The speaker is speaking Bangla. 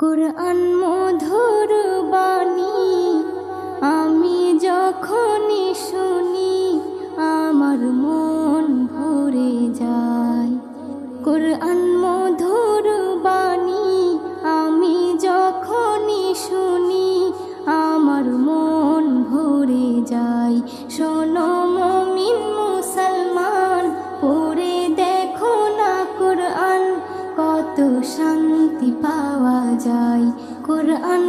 কুরআন মধুর বাণী আমি যখনই শুনি আমার মন ভরে যায়। কুরআন মধুর বাণী আমি যখনই শুনি আমার মন ভরে যায়। শোনো মুমিন মুসলমান, পড়ে দেখো না কুরআন, কত শান্তি পাওয়া যায়। কুরআন